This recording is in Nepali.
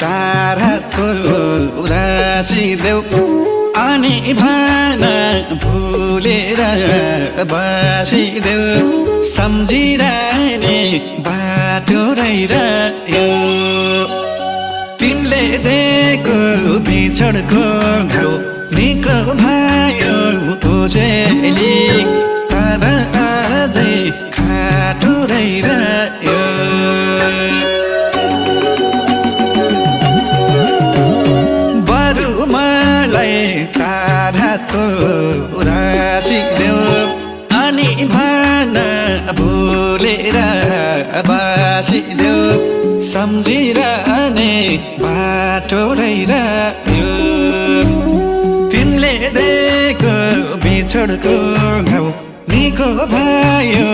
चार हातको उदासी देऊ अनि भन भुलेर बसिदेऊ सम्झिरहने बाटो रहिरह्यो तिमीले दिएको बिछोडको घाउ निको भयो ओजेली तर अझै खाटो रहिरह्यो बरु मलाई चार हातको उदासी देऊ अनि भन भुलेर बसिदेऊ सम्झिरहने बाटो रहिरह्यो तिमीले दिएको बिछोडको घाउ निको भयो